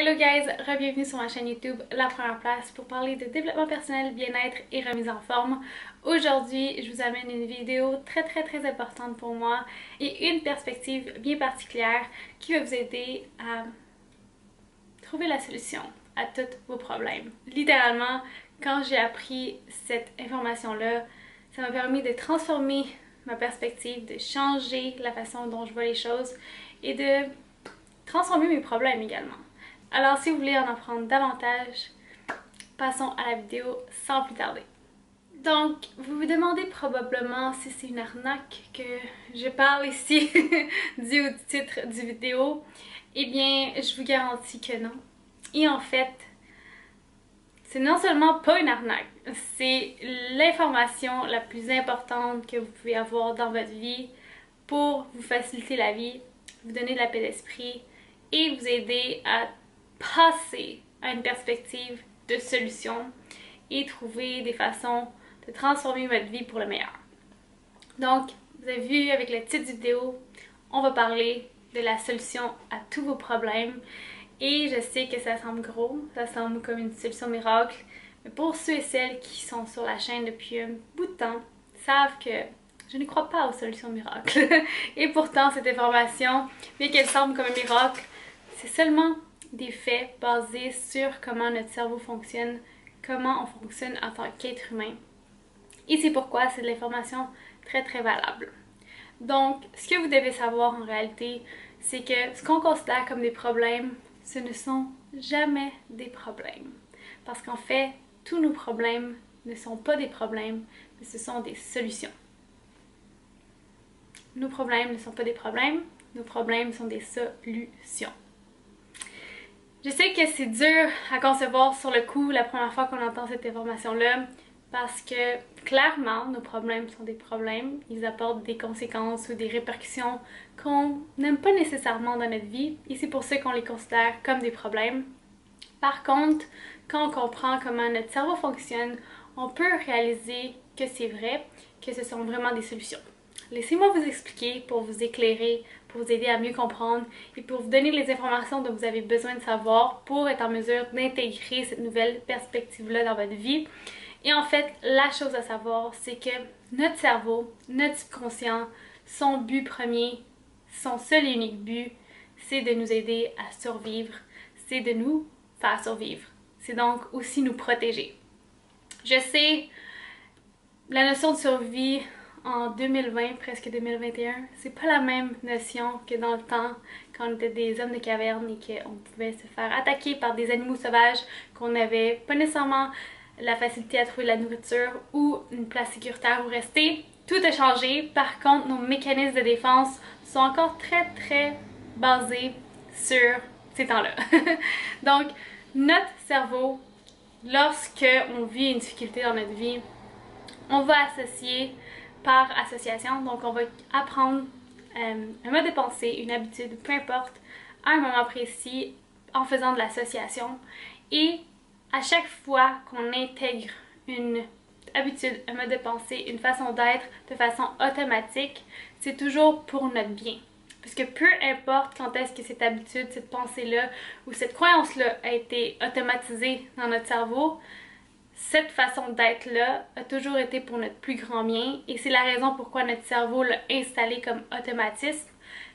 Hello guys, re-bienvenue sur ma chaîne YouTube La Première Place pour parler de développement personnel, bien-être et remise en forme. Aujourd'hui, je vous amène une vidéo très importante pour moi et une perspective bien particulière qui va vous aider à trouver la solution à tous vos problèmes. Littéralement, quand j'ai appris cette information-là, ça m'a permis de transformer ma perspective, de changer la façon dont je vois les choses et de transformer mes problèmes également. Alors si vous voulez en apprendre davantage, passons à la vidéo sans plus tarder. Donc, vous vous demandez probablement si c'est une arnaque que je parle ici dû au titre du vidéo. Eh bien, je vous garantis que non. Et en fait, c'est non seulement pas une arnaque, c'est l'information la plus importante que vous pouvez avoir dans votre vie pour vous faciliter la vie, vous donner de la paix d'esprit et vous aider à passer à une perspective de solution et trouver des façons de transformer votre vie pour le meilleur. Donc, vous avez vu avec le titre du vidéo, on va parler de la solution à tous vos problèmes. Et je sais que ça semble gros, ça semble comme une solution miracle, mais pour ceux et celles qui sont sur la chaîne depuis un bout de temps, savent que je ne crois pas aux solutions miracles. Et pourtant, cette information, bien qu'elle semble comme un miracle, c'est seulement des faits basés sur comment notre cerveau fonctionne, comment on fonctionne en tant qu'être humain. Et c'est pourquoi c'est de l'information très valable. Donc, ce que vous devez savoir en réalité, c'est que ce qu'on considère comme des problèmes, ce ne sont jamais des problèmes. Parce qu'en fait, tous nos problèmes ne sont pas des problèmes, mais ce sont des solutions. Nos problèmes ne sont pas des problèmes, nos problèmes sont des solutions. Je sais que c'est dur à concevoir sur le coup la première fois qu'on entend cette information-là, parce que clairement, nos problèmes sont des problèmes. Ils apportent des conséquences ou des répercussions qu'on n'aime pas nécessairement dans notre vie, et c'est pour ça qu'on les considère comme des problèmes. Par contre, quand on comprend comment notre cerveau fonctionne, on peut réaliser que c'est vrai, que ce sont vraiment des solutions. Laissez-moi vous expliquer pour vous éclairer, pour vous aider à mieux comprendre et pour vous donner les informations dont vous avez besoin de savoir pour être en mesure d'intégrer cette nouvelle perspective-là dans votre vie. Et en fait, la chose à savoir, c'est que notre cerveau, notre subconscient, son but premier, son seul et unique but, c'est de nous aider à survivre, c'est de nous faire survivre. C'est donc aussi nous protéger. Je sais, la notion de survie en 2020, presque 2021, c'est pas la même notion que dans le temps quand on était des hommes de caverne et qu'on pouvait se faire attaquer par des animaux sauvages, qu'on n'avait pas nécessairement la facilité à trouver de la nourriture ou une place sécuritaire où rester. Tout a changé. Par contre, nos mécanismes de défense sont encore très basés sur ces temps-là. Donc, notre cerveau, lorsque on vit une difficulté dans notre vie, on va associer par association, donc on va apprendre un mode de pensée, une habitude, peu importe, à un moment précis en faisant de l'association. Et à chaque fois qu'on intègre une habitude, un mode de pensée, une façon d'être de façon automatique, c'est toujours pour notre bien. Parce que peu importe quand est-ce que cette habitude, cette pensée-là ou cette croyance-là a été automatisée dans notre cerveau, cette façon d'être-là a toujours été pour notre plus grand bien et c'est la raison pourquoi notre cerveau l'a installé comme automatisme.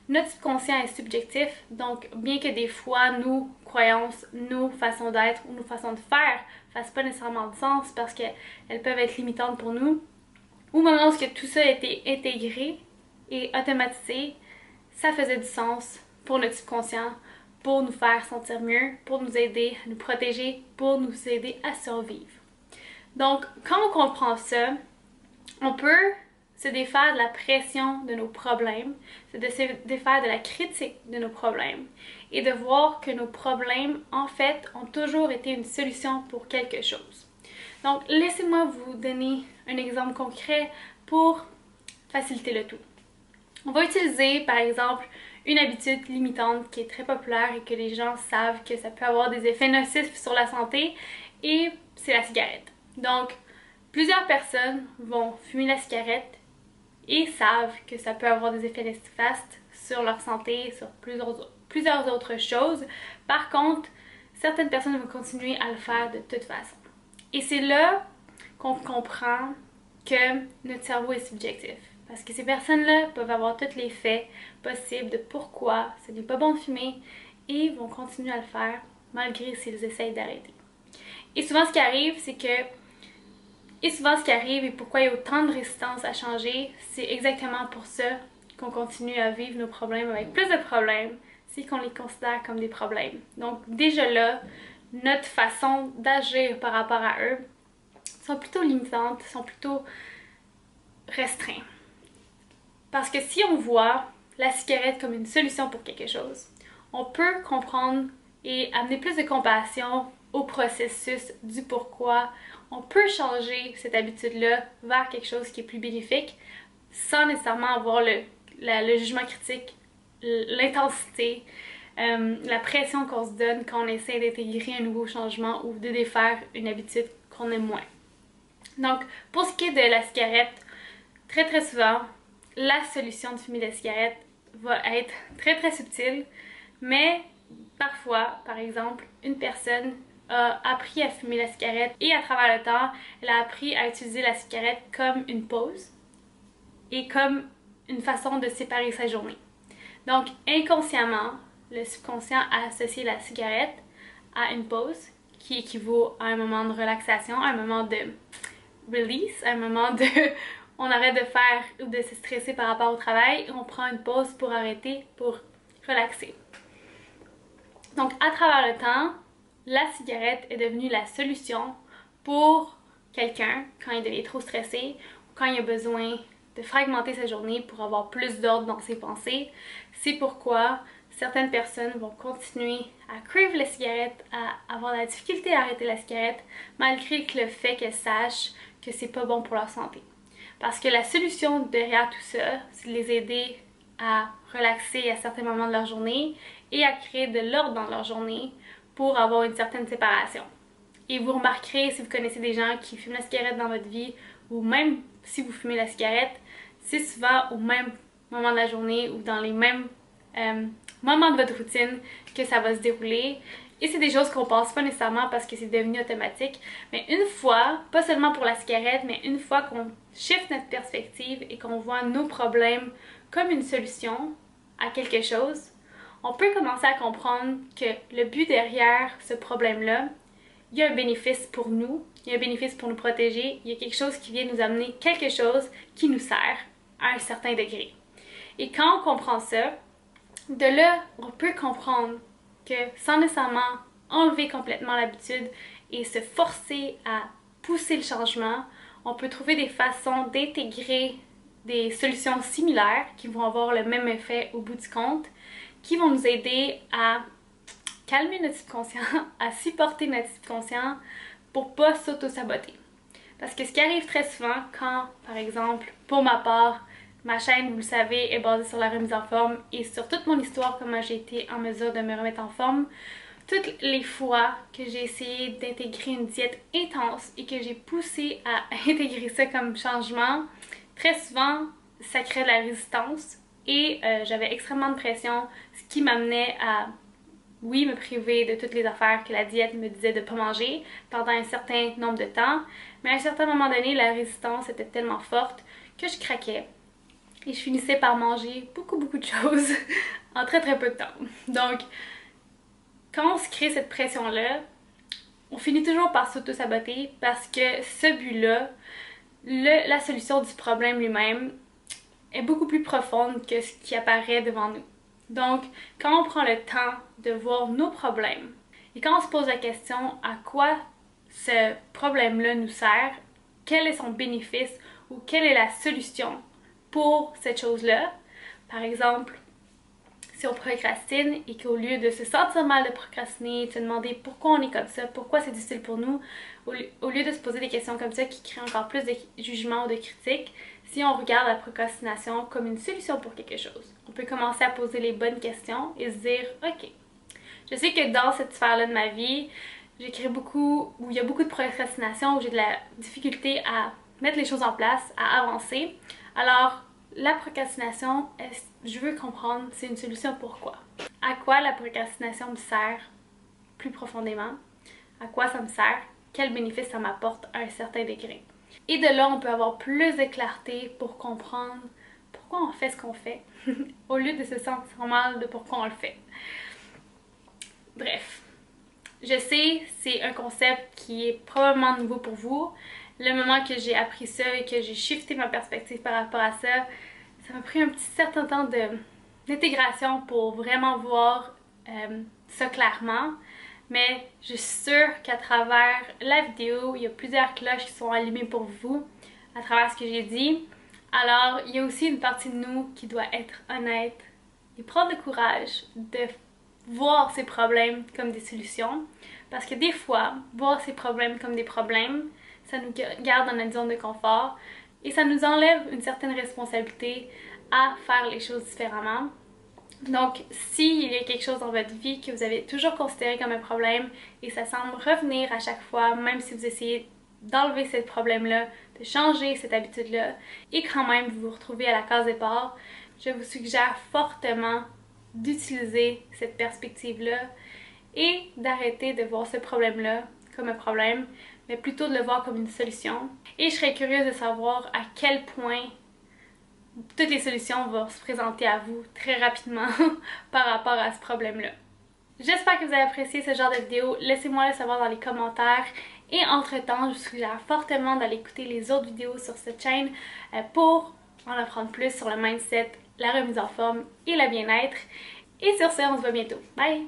Notre subconscient est subjectif, donc bien que des fois nos croyances, nos façons d'être ou nos façons de faire fassent pas nécessairement de sens parce qu'elles peuvent être limitantes pour nous, au moment où tout ça a été intégré et automatisé, ça faisait du sens pour notre subconscient, pour nous faire sentir mieux, pour nous aider à nous protéger, pour nous aider à survivre. Donc, quand on comprend ça, on peut se défaire de la pression de nos problèmes, se défaire de la critique de nos problèmes et de voir que nos problèmes, en fait, ont toujours été une solution pour quelque chose. Donc, laissez-moi vous donner un exemple concret pour faciliter le tout. On va utiliser, par exemple, une habitude limitante qui est très populaire et que les gens savent que ça peut avoir des effets nocifs sur la santé, et c'est la cigarette. Donc, plusieurs personnes vont fumer la cigarette et savent que ça peut avoir des effets néfastes sur leur santé, sur plusieurs autres choses. Par contre, certaines personnes vont continuer à le faire de toute façon. Et c'est là qu'on comprend que notre cerveau est subjectif. Parce que ces personnes-là peuvent avoir tous les faits possibles de pourquoi ce n'est pas bon de fumer et vont continuer à le faire malgré s'ils essayent d'arrêter. Et souvent ce qui arrive, c'est que et pourquoi il y a autant de résistance à changer, c'est exactement pour ça qu'on continue à vivre nos problèmes avec plus de problèmes, c'est qu'on les considère comme des problèmes. Donc déjà là, notre façon d'agir par rapport à eux sont plutôt limitantes, sont plutôt restreintes. Parce que si on voit la cigarette comme une solution pour quelque chose, on peut comprendre et amener plus de compassion au processus du pourquoi on peut changer cette habitude-là vers quelque chose qui est plus bénéfique sans nécessairement avoir le jugement critique, l'intensité, la pression qu'on se donne quand on essaie d'intégrer un nouveau changement ou de défaire une habitude qu'on aime moins. Donc, pour ce qui est de la cigarette, très souvent, la solution de fumer de la cigarette va être très subtile, mais parfois, par exemple, une personne a appris à fumer la cigarette et à travers le temps, elle a appris à utiliser la cigarette comme une pause et comme une façon de séparer sa journée. Donc, inconsciemment, le subconscient a associé la cigarette à une pause qui équivaut à un moment de relaxation, à un moment de release, à un moment de on arrête de faire ou de se stresser par rapport au travail et on prend une pause pour arrêter, pour relaxer. Donc, à travers le temps, la cigarette est devenue la solution pour quelqu'un quand il devient trop stressé ou quand il a besoin de fragmenter sa journée pour avoir plus d'ordre dans ses pensées. C'est pourquoi certaines personnes vont continuer à crave la cigarette, à avoir la difficulté à arrêter la cigarette, malgré le fait qu'elles sachent que c'est pas bon pour leur santé. Parce que la solution derrière tout ça, c'est de les aider à relaxer à certains moments de leur journée et à créer de l'ordre dans leur journée pour avoir une certaine séparation. Et vous remarquerez, si vous connaissez des gens qui fument la cigarette dans votre vie, ou même si vous fumez la cigarette, c'est souvent au même moment de la journée ou dans les mêmes moments de votre routine que ça va se dérouler. Et c'est des choses qu'on pense pas nécessairement parce que c'est devenu automatique. Mais une fois, pas seulement pour la cigarette, mais une fois qu'on shift notre perspective et qu'on voit nos problèmes comme une solution à quelque chose, on peut commencer à comprendre que le but derrière ce problème-là, il y a un bénéfice pour nous, il y a un bénéfice pour nous protéger, il y a quelque chose qui vient nous amener quelque chose qui nous sert à un certain degré. Et quand on comprend ça, de là, on peut comprendre que sans nécessairement enlever complètement l'habitude et se forcer à pousser le changement, on peut trouver des façons d'intégrer des solutions similaires qui vont avoir le même effet au bout du compte, qui vont nous aider à calmer notre subconscient, à supporter notre subconscient pour pas s'auto-saboter. Parce que ce qui arrive très souvent quand, par exemple, pour ma part, ma chaîne, vous le savez, est basée sur la remise en forme et sur toute mon histoire, comment j'ai été en mesure de me remettre en forme. Toutes les fois que j'ai essayé d'intégrer une diète intense et que j'ai poussé à intégrer ça comme changement, très souvent, ça crée de la résistance et j'avais extrêmement de pression, ce qui m'amenait à, oui, me priver de toutes les affaires que la diète me disait de ne pas manger pendant un certain nombre de temps, mais à un certain moment donné, la résistance était tellement forte que je craquais. Et je finissais par manger beaucoup de choses en très peu de temps. Donc, quand on se crée cette pression-là, on finit toujours par s'auto-saboter parce que ce but-là, la solution du problème lui-même, est beaucoup plus profonde que ce qui apparaît devant nous. Donc, quand on prend le temps de voir nos problèmes et quand on se pose la question à quoi ce problème-là nous sert, quel est son bénéfice ou quelle est la solution pour cette chose-là. Par exemple, si on procrastine et qu'au lieu de se sentir mal de procrastiner, de se demander pourquoi on est comme ça, pourquoi c'est difficile pour nous, au lieu de se poser des questions comme ça qui créent encore plus de jugement ou de critique, si on regarde la procrastination comme une solution pour quelque chose, on peut commencer à poser les bonnes questions et se dire « Ok, je sais que dans cette sphère-là de ma vie, j'écris beaucoup, où il y a beaucoup de procrastination, où j'ai de la difficulté à mettre les choses en place, à avancer. Alors, la procrastination, je veux comprendre, c'est une solution pourquoi. À quoi la procrastination me sert plus profondément, à quoi ça me sert, quel bénéfice ça m'apporte à un certain degré. Et de là, on peut avoir plus de clarté pour comprendre pourquoi on fait ce qu'on fait, au lieu de se sentir mal de pourquoi on le fait. Bref, je sais, c'est un concept qui est probablement nouveau pour vous. Le moment que j'ai appris ça et que j'ai shifté ma perspective par rapport à ça, ça m'a pris un petit certain temps d'intégration pour vraiment voir ça clairement. Mais je suis sûre qu'à travers la vidéo, il y a plusieurs cloches qui sont allumées pour vous à travers ce que j'ai dit. Alors, il y a aussi une partie de nous qui doit être honnête et prendre le courage de voir ces problèmes comme des solutions. Parce que des fois, voir ces problèmes comme des problèmes, ça nous garde dans notre zone de confort et ça nous enlève une certaine responsabilité à faire les choses différemment. Donc, s'il y a quelque chose dans votre vie que vous avez toujours considéré comme un problème et ça semble revenir à chaque fois, même si vous essayez d'enlever ce problème-là, de changer cette habitude-là, et quand même vous vous retrouvez à la case départ, je vous suggère fortement d'utiliser cette perspective-là et d'arrêter de voir ce problème-là comme un problème, mais plutôt de le voir comme une solution. Et je serais curieuse de savoir à quel point toutes les solutions vont se présenter à vous très rapidement par rapport à ce problème-là. J'espère que vous avez apprécié ce genre de vidéo. Laissez-moi le savoir dans les commentaires. Et entre-temps, je vous suggère fortement d'aller écouter les autres vidéos sur cette chaîne pour en apprendre plus sur le mindset, la remise en forme et le bien-être. Et sur ce, on se voit bientôt. Bye!